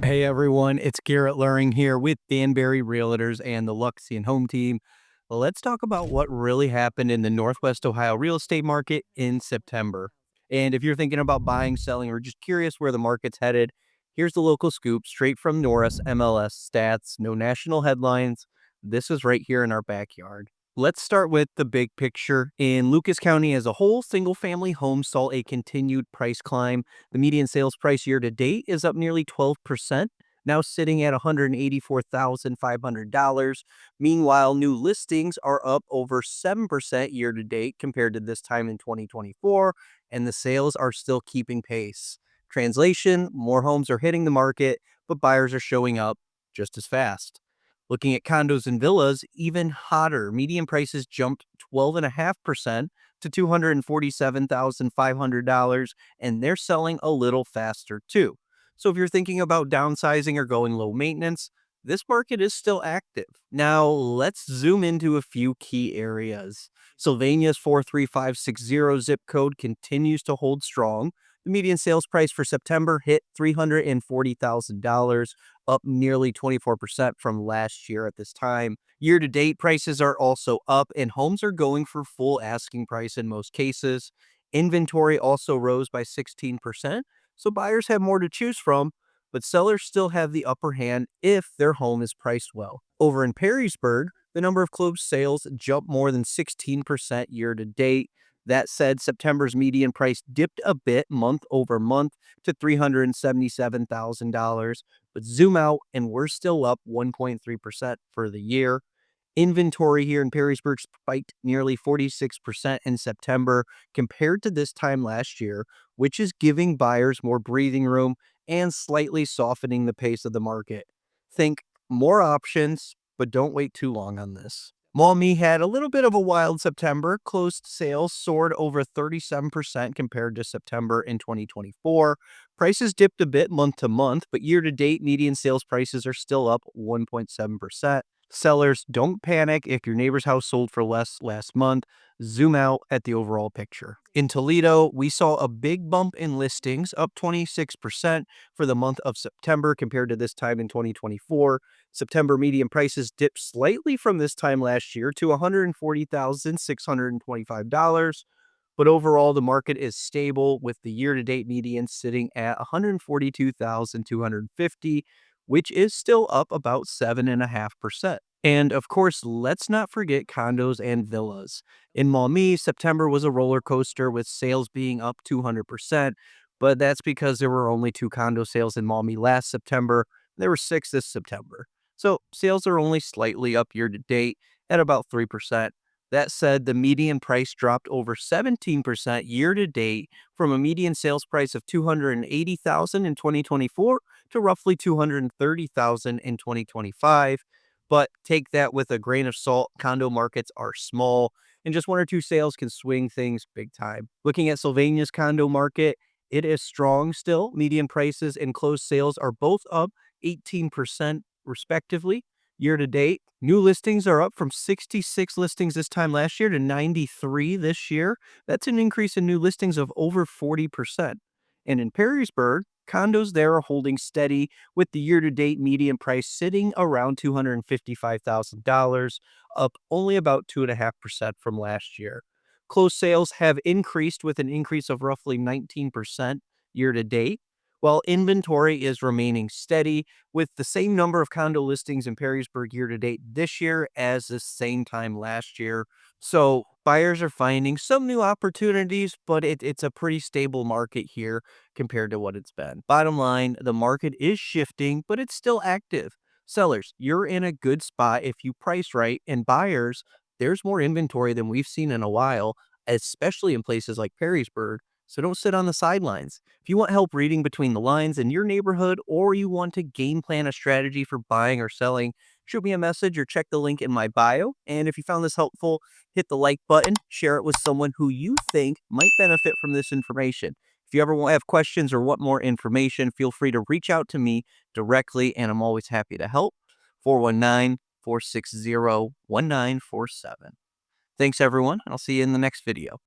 Hey everyone, it's Garrett Luring here with Danbury Realtors and the Luxion home team. Let's talk about what really happened in the Northwest Ohio real estate market in September. And if you're thinking about buying, selling, or just curious where the market's headed, here's the local scoop straight from NORIS MLS stats, no national headlines. This is right here in our backyard. Let's start with the big picture. In Lucas County as a whole, single family homes saw a continued price climb. The median sales price year to date is up nearly 12%, now sitting at $184,500. Meanwhile, new listings are up over 7% year to date compared to this time in 2024, and the sales are still keeping pace. Translation, more homes are hitting the market, but buyers are showing up just as fast. Looking at condos and villas, even hotter. Median prices jumped 12.5% to $247,500, and they're selling a little faster too. So if you're thinking about downsizing or going low maintenance, this market is still active. Now, let's zoom into a few key areas. Sylvania's 43560 zip code continues to hold strong. The median sales price for September hit $340,000, up nearly 24% from last year at this time. Year to date, prices are also up, and homes are going for full asking price in most cases. Inventory also rose by 16%, so buyers have more to choose from, but sellers still have the upper hand if their home is priced well. Over in Perrysburg, the number of closed sales jumped more than 16% year to date. That said, September's median price dipped a bit month over month to $377,000, but zoom out and we're still up 1.3% for the year. Inventory here in Perrysburg spiked nearly 46% in September compared to this time last year, which is giving buyers more breathing room and slightly softening the pace of the market. Think more options, but don't wait too long on this. Maumee had a little bit of a wild September. Closed sales soared over 37% compared to September in 2024. Prices dipped a bit month to month, but year to date, median sales prices are still up 1.7%. Sellers, don't panic if your neighbor's house sold for less last month. Zoom out at the overall picture. In Toledo, we saw a big bump in listings, up 26% for the month of September compared to this time in 2024. September median prices dipped slightly from this time last year to $140,625. But overall, the market is stable with the year-to-date median sitting at $142,250, which is still up about 7.5%. And of course, let's not forget condos and villas. In Maumee, September was a roller coaster with sales being up 200%, but that's because there were only 2 condo sales in Maumee last September. There were 6 this September. So sales are only slightly up year to date at about 3%. That said, the median price dropped over 17% year to date from a median sales price of $280,000 in 2024 to roughly $230,000 in 2025. But take that with a grain of salt. Condo markets are small, and just 1 or 2 sales can swing things big time. Looking at Sylvania's condo market, it is strong still. Median prices and closed sales are both up 18% respectively. Year to date, new listings are up from 66 listings this time last year to 93 this year. That's an increase in new listings of over 40%. And in Perrysburg, condos there are holding steady with the year-to-date median price sitting around $255,000, up only about 2.5% from last year. Closed sales have increased with an increase of roughly 19% year-to-date, while inventory is remaining steady with the same number of condo listings in Perrysburg year-to-date this year as the same time last year. So buyers are finding some new opportunities, but it's a pretty stable market here compared to what it's been. Bottom line, the market is shifting, but it's still active. Sellers, you're in a good spot if you price right, and buyers, there's more inventory than we've seen in a while, especially in places like Perrysburg. So don't sit on the sidelines. If you want help reading between the lines in your neighborhood, or you want to game plan a strategy for buying or selling, shoot me a message or check the link in my bio. And if you found this helpful, hit the like button, share it with someone who you think might benefit from this information. If you ever have questions or want more information, feel free to reach out to me directly, and I'm always happy to help. 419-460-1947. Thanks, everyone, and I'll see you in the next video.